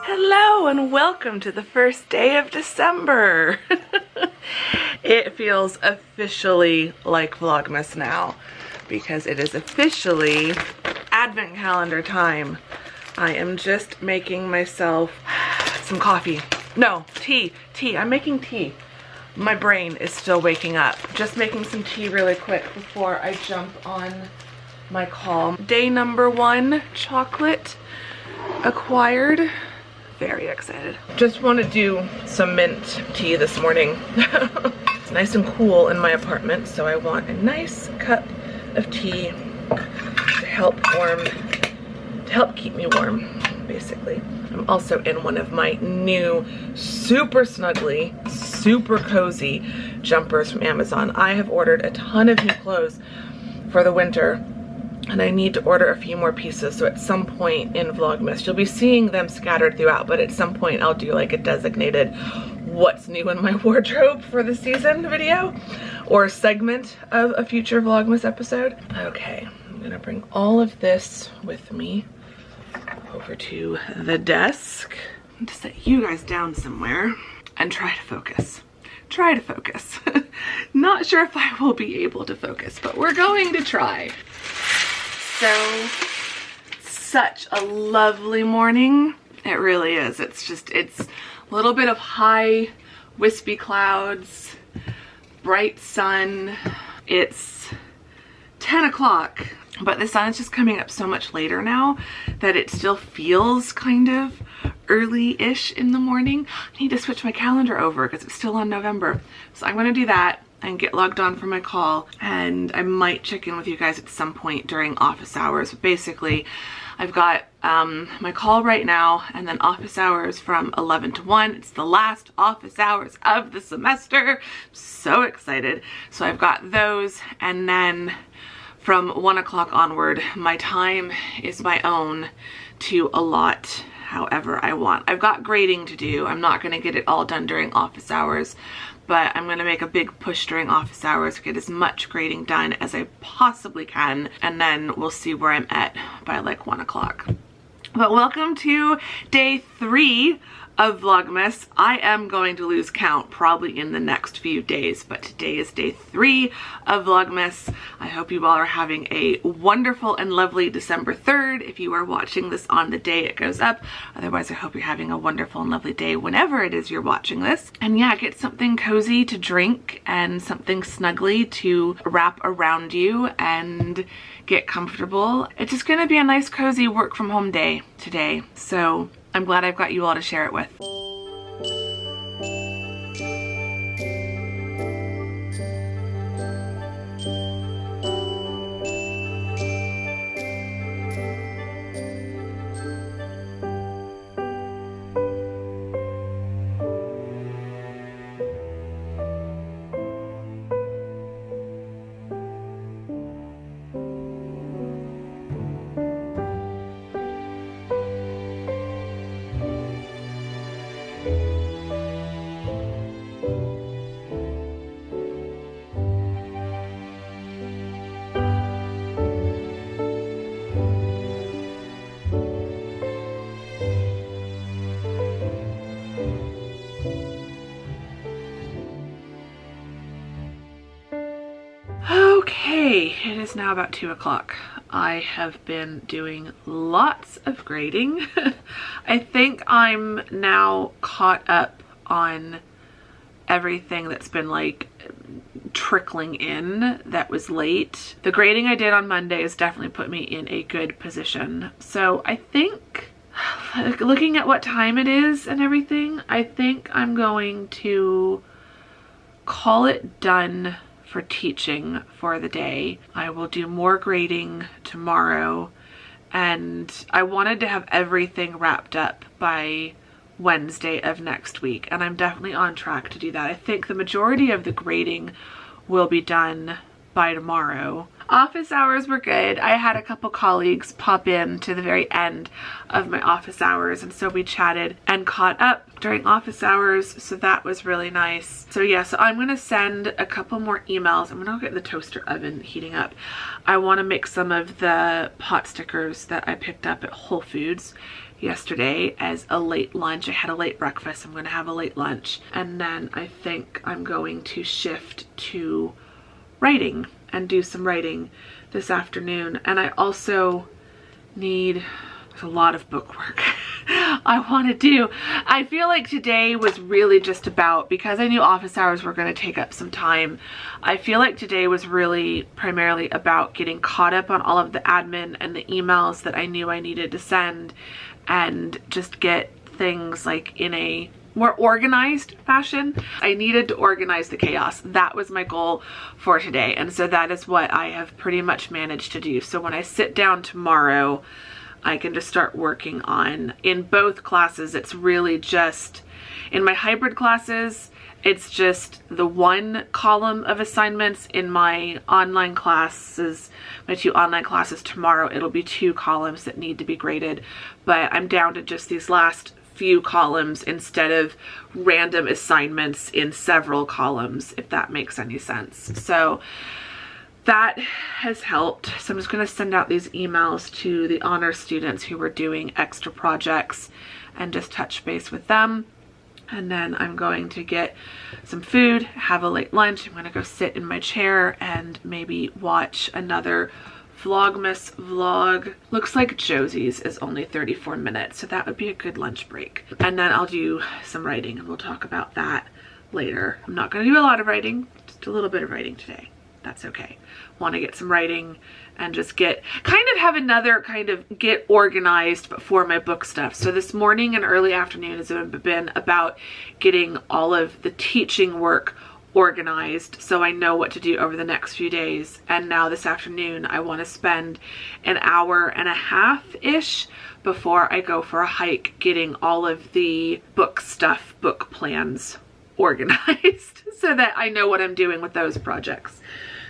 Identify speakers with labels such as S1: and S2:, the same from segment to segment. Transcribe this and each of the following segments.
S1: Hello and welcome to the first day of December. It feels officially like Vlogmas now because it is officially Advent calendar time. I am just making myself some coffee. No, tea. I'm making tea. My brain is still waking up. Just making some tea really quick before I jump on my call. Day number 1, chocolate acquired. Very excited. Just want to do some mint tea this morning. It's nice and cool in my apartment, so I want a nice cup of tea to help keep me warm, basically. I'm also in one of my new super snuggly, super cozy jumpers from Amazon. I have ordered a ton of new clothes for the winter, and I need to order a few more pieces, so at some point in Vlogmas, you'll be seeing them scattered throughout, but at some point I'll do like a designated what's new in my wardrobe for the season video, or segment of a future Vlogmas episode. Okay, I'm gonna bring all of this with me over to the desk to set you guys down somewhere and try to focus. Not sure if I will be able to focus, but we're going to try. So, such a lovely morning. It really is. It's a little bit of high, wispy clouds, bright sun. It's 10 o'clock, but the sun is just coming up so much later now that it still feels kind of early-ish in the morning. I need to switch my calendar over because it's still on November. So I'm going to do that and get logged on for my call, and I might check in with you guys at some point during office hours. But basically, I've got my call right now and then office hours from 11 to 1. It's the last office hours of the semester. So excited. So I've got those, and then from 1 o'clock onward, my time is my own to allot however I want. I've got grading to do. I'm not going to get it all done during office hours, but I'm going to make a big push during office hours to get as much grading done as I possibly can, and then we'll see where I'm at by like 1 o'clock. But welcome to day 3 of Vlogmas. I am going to lose count probably in the next few days, but today is day 3 of Vlogmas. I hope you all are having a wonderful and lovely December 3rd if you are watching this on the day it goes up. Otherwise, I hope you're having a wonderful and lovely day whenever it is you're watching this. And yeah, get something cozy to drink and something snuggly to wrap around you and get comfortable. It's just gonna be a nice cozy work from home day today. So I'm glad I've got you all to share it with. Okay, it is now about 2 o'clock. I have been doing lots of grading. I think I'm now caught up on everything that's been like trickling in that was late. The grading I did on Monday has definitely put me in a good position. So I think, looking at what time it is and everything, I think I'm going to call it done for teaching for the day. I will do more grading tomorrow, and I wanted to have everything wrapped up by Wednesday of next week, and I'm definitely on track to do that. I think the majority of the grading will be done by tomorrow. Office hours were good. I had a couple colleagues pop in to the very end of my office hours, and so we chatted and caught up during office hours, so that was really nice. So yeah, so I'm gonna send a couple more emails. I'm gonna go get the toaster oven heating up. I want to make some of the pot stickers that I picked up at Whole Foods yesterday as a late lunch. I had a late breakfast. I'm gonna have a late lunch, and then I think I'm going to shift to writing and do some writing this afternoon. And I also need, there's a lot of book work I want to do. I feel like today was really just about, because I knew office hours were going to take up some time, I feel like today was really primarily about getting caught up on all of the admin and the emails that I knew I needed to send, and just get things like in a more organized fashion. I needed to organize the chaos. That was my goal for today. And so that is what I have pretty much managed to do. So when I sit down tomorrow, I can just start working on, in both classes, it's really just, in my hybrid classes, it's just the one column of assignments. In my online classes, my 2 online classes tomorrow, it'll be 2 columns that need to be graded. But I'm down to just these last few columns instead of random assignments in several columns, if that makes any sense. So that has helped. So I'm just going to send out these emails to the honor students who were doing extra projects and just touch base with them. And then I'm going to get some food, have a late lunch. I'm going to go sit in my chair and maybe watch another Vlogmas vlog. Looks like Josie's is only 34 minutes, so that would be a good lunch break. And then I'll do some writing, and we'll talk about that later. I'm not going to do a lot of writing, just a little bit of writing today. That's okay. Want to get some writing and just get, have another get organized for my book stuff. So this morning and early afternoon has been about getting all of the teaching work organized so I know what to do over the next few days. And now this afternoon I want to spend an hour and a half-ish before I go for a hike getting all of the book stuff, book plans organized so that I know what I'm doing with those projects.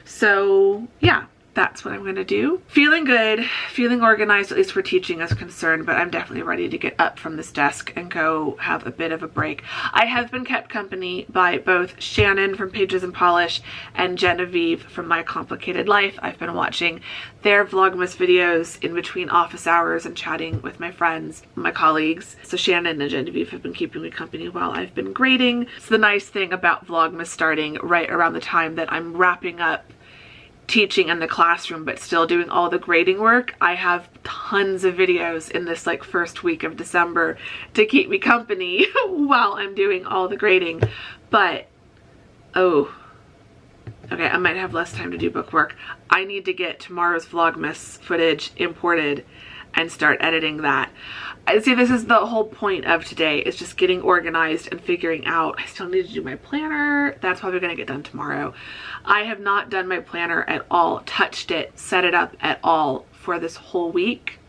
S1: So yeah, that's what I'm going to do. Feeling good, feeling organized, at least where teaching is concerned, but I'm definitely ready to get up from this desk and go have a bit of a break. I have been kept company by both Shannon from Pages and Polish and Genevieve from My Complicated Life. I've been watching their Vlogmas videos in between office hours and chatting with my friends, my colleagues. So Shannon and Genevieve have been keeping me company while I've been grading. It's the nice thing about Vlogmas starting right around the time that I'm wrapping up teaching in the classroom but still doing all the grading work. I have tons of videos in this first week of December to keep me company while I'm doing all the grading. But okay, I might have less time to do book work. I need to get tomorrow's Vlogmas footage imported and start editing that. I see, this is the whole point of today, is just getting organized and figuring out. I still need to do my planner. That's probably going to get done tomorrow. I have not done my planner at all, touched it, set it up at all for this whole week.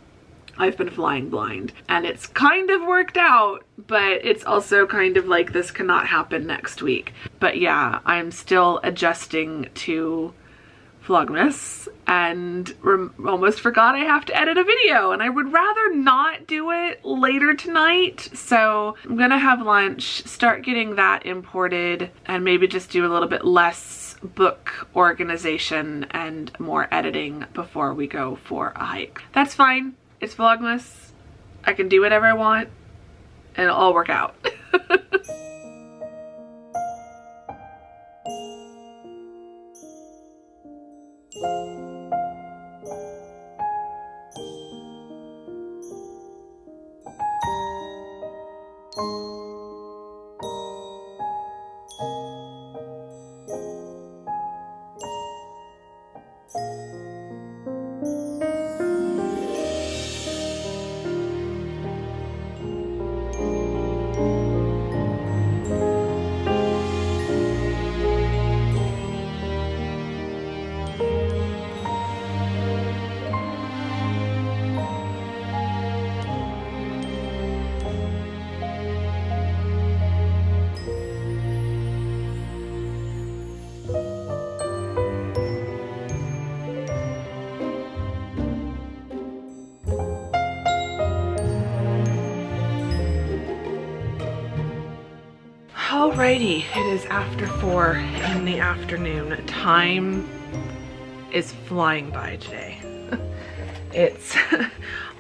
S1: I've been flying blind, and it's kind of worked out, but it's also kind of like this cannot happen next week. But yeah, I'm still adjusting to Vlogmas and almost forgot I have to edit a video, and I would rather not do it later tonight. So I'm gonna have lunch, start getting that imported, and maybe just do a little bit less book organization and more editing before we go for a hike. That's fine. It's Vlogmas. I can do whatever I want and it'll all work out. Alrighty, it is after 4 in the afternoon. Time is flying by today. It's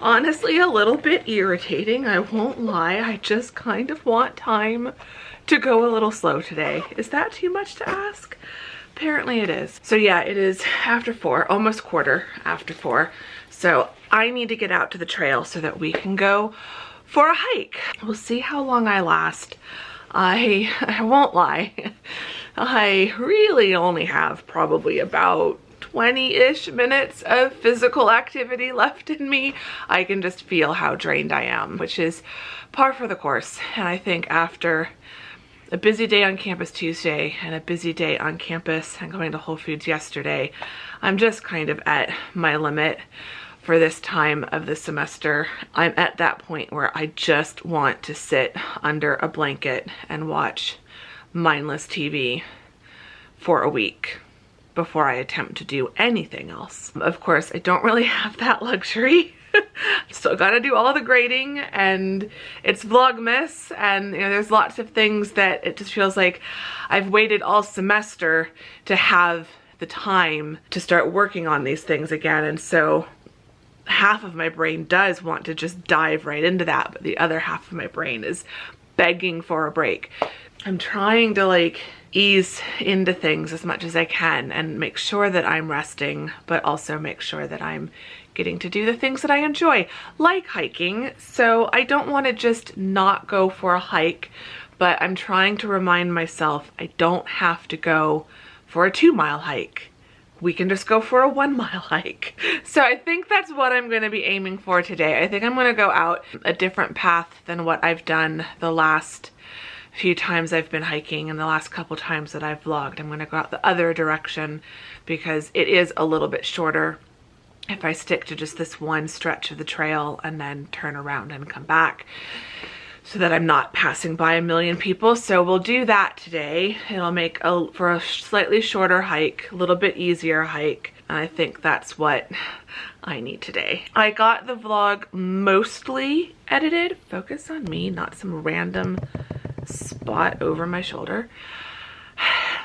S1: honestly a little bit irritating, I won't lie. I just kind of want time to go a little slow today. Is that too much to ask? Apparently it is. So yeah, it is after 4, almost quarter after 4. So I need to get out to the trail so that we can go for a hike. We'll see how long I last. I won't lie. I really only have probably about 20-ish minutes of physical activity left in me. I can just feel how drained I am, which is par for the course. And I think after a busy day on campus Tuesday and a busy day on campus and going to Whole Foods yesterday, I'm just kind of at my limit for this time of the semester. I'm at that point where I just want to sit under a blanket and watch mindless TV for a week before I attempt to do anything else. Of course, I don't really have that luxury. Still gotta do all the grading, and it's Vlogmas, and you know, there's lots of things that it just feels like I've waited all semester to have the time to start working on these things again. And so half of my brain does want to just dive right into that, but the other half of my brain is begging for a break. I'm trying to like ease into things as much as I can and make sure that I'm resting, but also make sure that I'm getting to do the things that I enjoy, like hiking. So I don't want to just not go for a hike, but I'm trying to remind myself I don't have to go for a 2-mile hike. We can just go for a 1-mile hike. So I think that's what I'm going to be aiming for today. I think I'm going to go out a different path than what I've done the last few times I've been hiking and the last couple times that I've vlogged. I'm going to go out the other direction because it is a little bit shorter if I stick to just this one stretch of the trail and then turn around and come back, so that I'm not passing by a million people. So we'll do that today. It'll make for a slightly shorter hike, a little bit easier hike. And I think that's what I need today. I got the vlog mostly edited. Focus on me, not some random spot over my shoulder.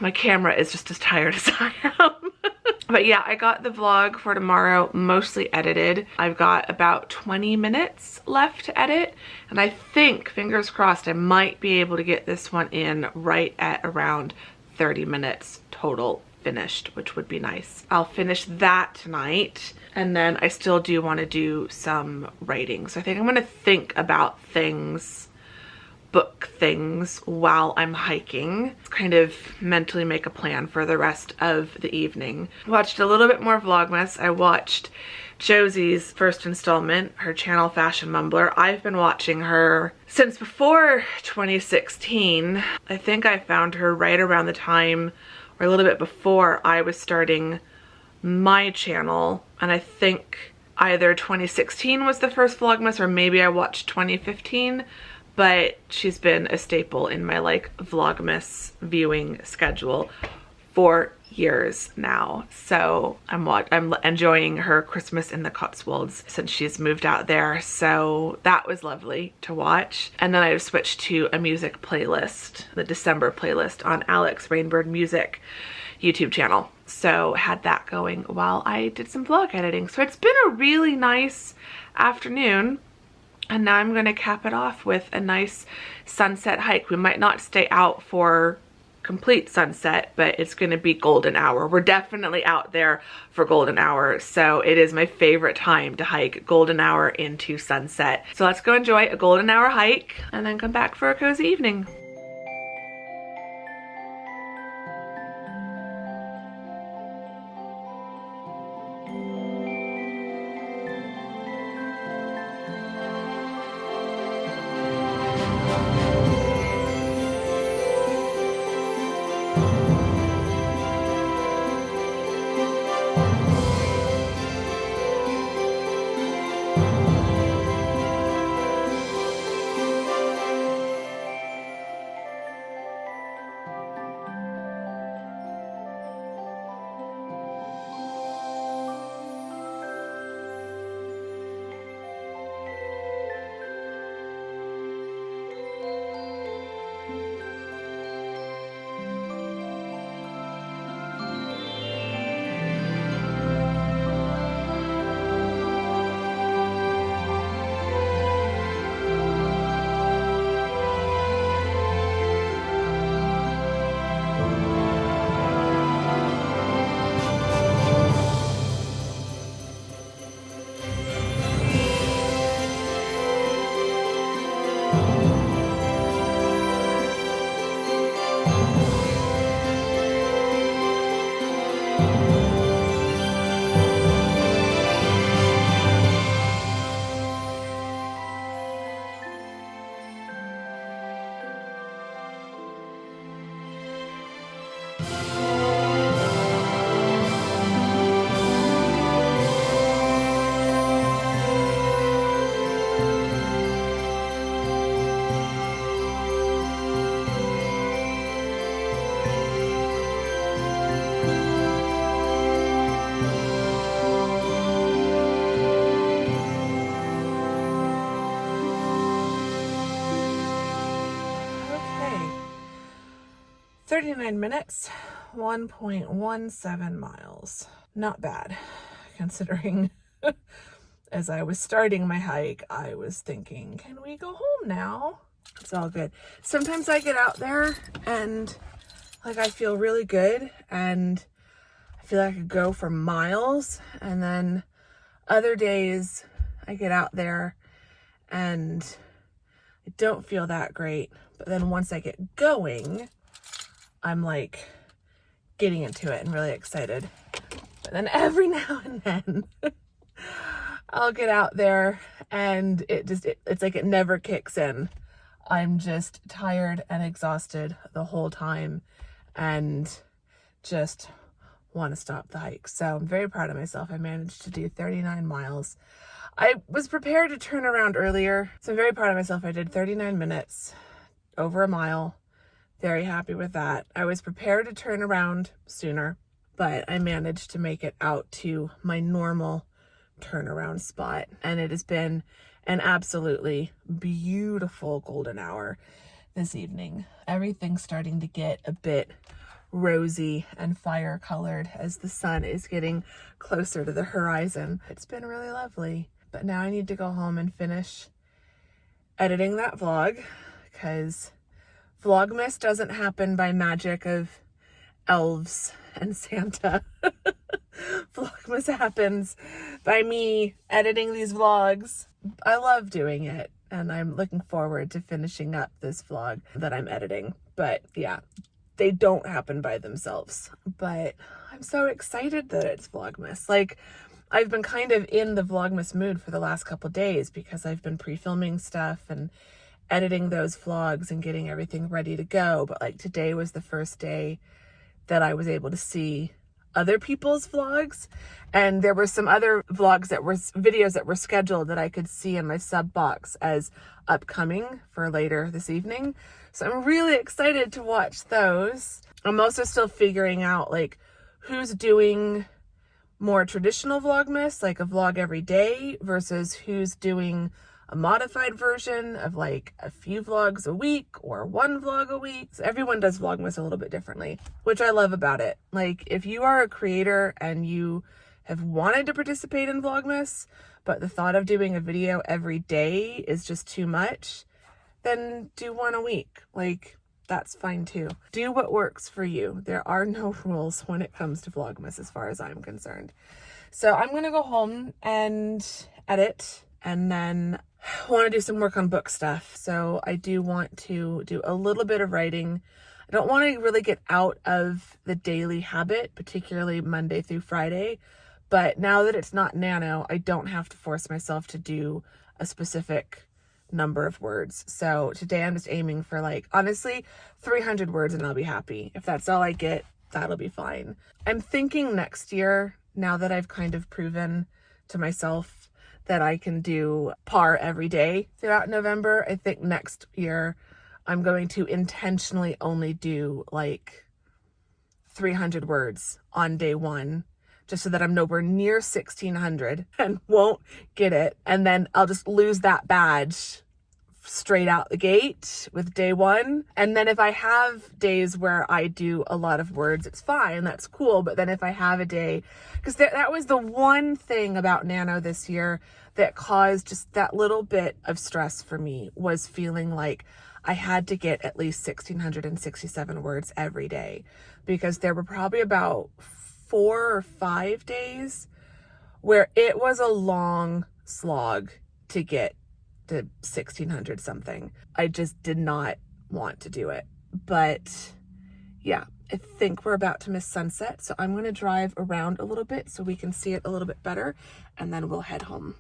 S1: My camera is just as tired as I am. But yeah, I got the vlog for tomorrow mostly edited. I've got about 20 minutes left to edit, and I think, fingers crossed, I might be able to get this one in right at around 30 minutes total finished, which would be nice. I'll finish that tonight, and then I still do want to do some writing. So I think I'm going to think about things, book things while I'm hiking, kind of mentally make a plan for the rest of the evening. Watched a little bit more Vlogmas. I watched Josie's first installment, her channel Fashion Mumbler. I've been watching her since before 2016. I think I found her right around the time, or a little bit before, I was starting my channel, and I think either 2016 was the first Vlogmas or maybe I watched 2015. But she's been a staple in my like Vlogmas viewing schedule for years now. So I'm enjoying her Christmas in the Cotswolds since she's moved out there. So that was lovely to watch. And then I switched to a music playlist, the December playlist on Alex Rainbird Music YouTube channel. So had that going while I did some vlog editing. So it's been a really nice afternoon. And now I'm going to cap it off with a nice sunset hike. We might not stay out for complete sunset, but it's going to be golden hour. We're definitely out there for golden hour. So it is my favorite time to hike, golden hour into sunset. So let's go enjoy a golden hour hike and then come back for a cozy evening. 39 minutes, 1.17 miles. Not bad, considering as I was starting my hike, I was thinking, can we go home now? It's all good. Sometimes I get out there and like I feel really good and I feel like I could go for miles, and then other days I get out there and I don't feel that great. But then once I get going, I'm like getting into it and really excited. But then every now and then I'll get out there and it's like it never kicks in. I'm just tired and exhausted the whole time and just want to stop the hike. So I'm very proud of myself. I managed to do 39 miles. I was prepared to turn around earlier, so I'm very proud of myself. I did 39 minutes, over a mile. Very happy with that. I was prepared to turn around sooner, but I managed to make it out to my normal turnaround spot. And it has been an absolutely beautiful golden hour this evening. Everything's starting to get a bit rosy and fire colored as the sun is getting closer to the horizon. It's been really lovely, but now I need to go home and finish editing that vlog, because Vlogmas doesn't happen by magic of elves and Santa. Vlogmas happens by me editing these vlogs. I love doing it, and I'm looking forward to finishing up this vlog that I'm editing. But yeah, they don't happen by themselves. But I'm so excited that it's Vlogmas. Like, I've been kind of in the Vlogmas mood for the last couple days because I've been pre-filming stuff and editing those vlogs and getting everything ready to go. But like today was the first day that I was able to see other people's vlogs, and there were some other vlogs that were videos that were scheduled that I could see in my sub box as upcoming for later this evening. So I'm really excited to watch those. I'm also still figuring out like who's doing more traditional Vlogmas, like a vlog every day, versus who's doing a modified version of like a few vlogs a week or one vlog a week. So everyone does Vlogmas a little bit differently, which I love about it. Like, if you are a creator and you have wanted to participate in Vlogmas, but the thought of doing a video every day is just too much, then do one a week. Like, that's fine too. Do what works for you. There are no rules when it comes to Vlogmas as far as I'm concerned. So I'm gonna go home and edit, and then I want to do some work on book stuff. So I do want to do a little bit of writing. I don't want to really get out of the daily habit, particularly Monday through Friday. But now that it's not nano, I don't have to force myself to do a specific number of words. So today I'm just aiming for, like, honestly, 300 words and I'll be happy. If that's all I get, that'll be fine. I'm thinking next year, now that I've kind of proven to myself that I can do par every day throughout November, I think next year I'm going to intentionally only do like 300 words on day one, just so that I'm nowhere near 1,600 and won't get it. And then I'll just lose that badge straight out the gate with day one. And then if I have days where I do a lot of words, it's fine, that's cool. But then if I have a day, because that was the one thing about nano this year that caused just that little bit of stress for me, was feeling like I had to get at least 1,667 words every day, because there were probably about 4 or 5 days where it was a long slog to get to 1,600 something. I just did not want to do it. But yeah, I think we're about to miss sunset, so I'm going to drive around a little bit so we can see it a little bit better, and then we'll head home.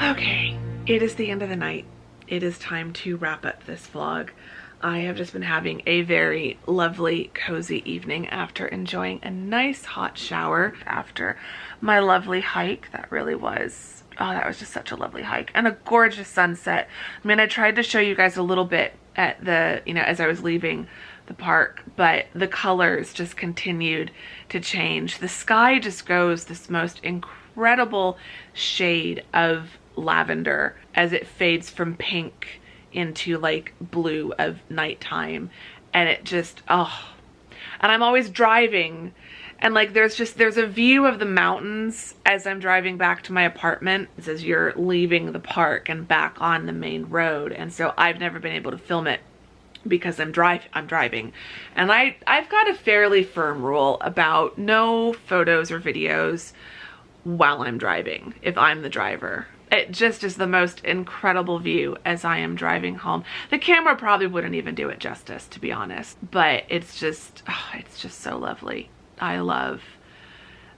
S1: Okay, it is the end of the night. It is time to wrap up this vlog. I have just been having a very lovely, cozy evening after enjoying a nice hot shower after my lovely hike. That really was, oh, that was just such a lovely hike and a gorgeous sunset. I mean, I tried to show you guys a little bit at the, as I was leaving the park, but the colors just continued to change. The sky just goes this most incredible shade of lavender as it fades from pink into like blue of nighttime, and it just, oh, and I'm always driving, and like there's a view of the mountains as I'm driving back to my apartment as you're leaving the park and back on the main road. And so I've never been able to film it because I'm driving, and I've got a fairly firm rule about no photos or videos while I'm driving if I'm the driver. It just is the most incredible view as I am driving home. The camera probably wouldn't even do it justice, to be honest, but it's just so lovely. I love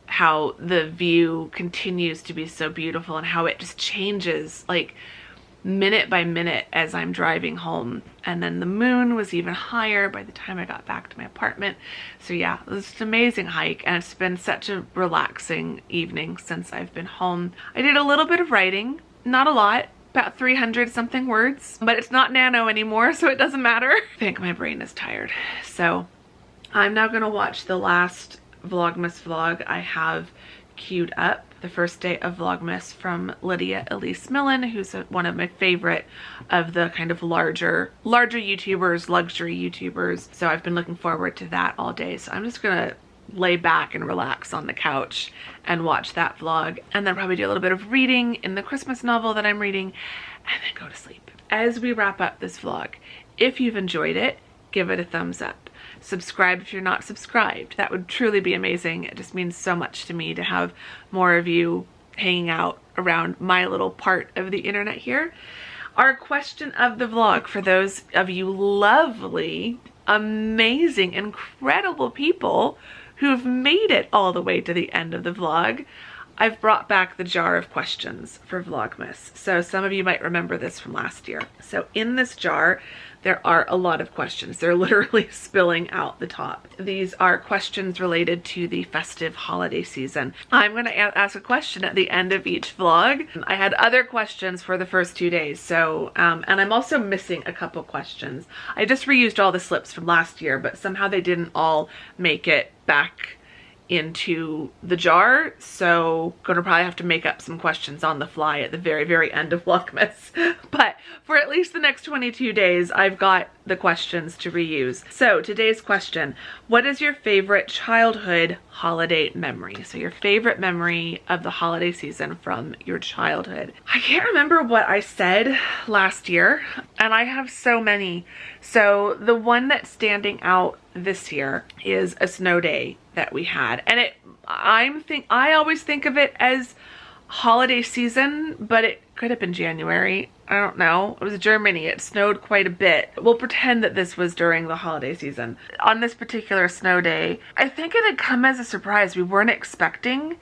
S1: how the view continues to be so beautiful and how it just changes like minute by minute as I'm driving home. And then the moon was even higher by the time I got back to my apartment. So yeah, it was an amazing hike, and it's been such a relaxing evening since I've been home. I did a little bit of writing, not a lot, about 300 something words, but it's not nano anymore, so it doesn't matter. I think my brain is tired. So I'm now gonna watch the last Vlogmas vlog I have queued up, the first day of Vlogmas from Lydia, Elise, Millen, who's one of my favorite of the kind of larger YouTubers, luxury YouTubers. So I've been looking forward to that all day. So I'm just gonna lay back and relax on the couch and watch that vlog, and then probably do a little bit of reading in the Christmas novel that I'm reading, and then go to sleep. As we wrap up this vlog, if you've enjoyed it, give it a thumbs up. Subscribe if you're not subscribed. That would truly be amazing. It just means so much to me to have more of you hanging out around my little part of the internet here. Our question of the vlog, for those of you lovely, amazing, incredible people who've made it all the way to the end of the vlog, I've brought back the jar of questions for Vlogmas. So some of you might remember this from last year. So in this jar, there are a lot of questions. They're literally spilling out the top. These are questions related to the festive holiday season. I'm gonna ask a question at the end of each vlog. I had other questions for the first 2 days, so, and I'm also missing a couple questions. I just reused all the slips from last year, but somehow they didn't all make it back into the jar, so gonna probably have to make up some questions on the fly at the very end of Vlogmas. But for at least the next 22 days, I've got the questions to reuse. So today's question: what is your favorite childhood holiday memory? So your favorite memory of the holiday season from your childhood. I can't remember what I said last year, and I have so many. So the one that's standing out this year is a snow day that we had, and I always think of it as holiday season, but it could have been January. I don't know. It was Germany. It snowed quite a bit. We'll pretend that this was during the holiday season. On this particular snow day, I think it had come as a surprise. We weren't expecting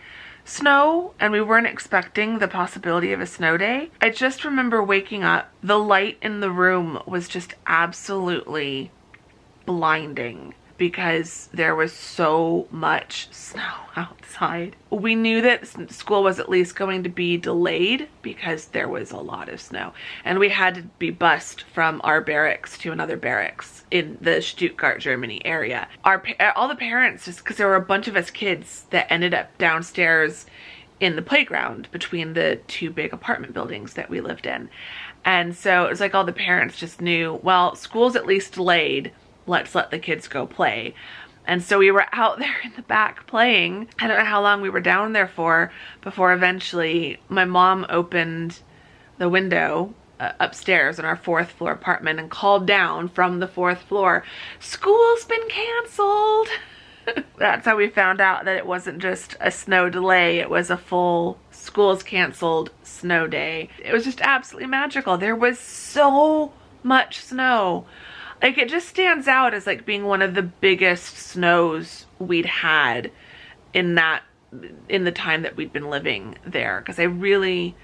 S1: snow, and we weren't expecting the possibility of a snow day. I just remember waking up. The light in the room was just absolutely blinding because there was so much snow outside. We knew that school was at least going to be delayed because there was a lot of snow, and we had to be bused from our barracks to another barracks in the Stuttgart, Germany area. All the parents, just because there were a bunch of us kids that ended up downstairs in the playground between the two big apartment buildings that we lived in. And so it was like all the parents just knew, well, school's at least delayed, let's let the kids go play. And so we were out there in the back playing. I don't know how long we were down there for before eventually my mom opened the window upstairs in our 4th floor apartment and called down from the 4th floor, "School's been canceled." That's how we found out that it wasn't just a snow delay, it was a full school's canceled snow day. It was just absolutely magical. There was so much snow. Like, it just stands out as like being one of the biggest snows we'd had in the time that we'd been living there, because I really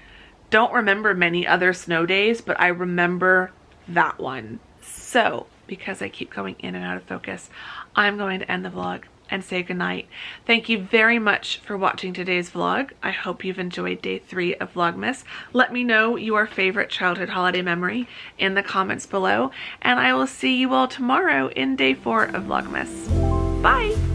S1: don't remember many other snow days, but I remember that one. So, because I keep going in and out of focus, I'm going to end the vlog and say goodnight. Thank you very much for watching today's vlog. I hope you've enjoyed day 3 of Vlogmas. Let me know your favorite childhood holiday memory in the comments below, and I will see you all tomorrow in day 4 of Vlogmas. Bye!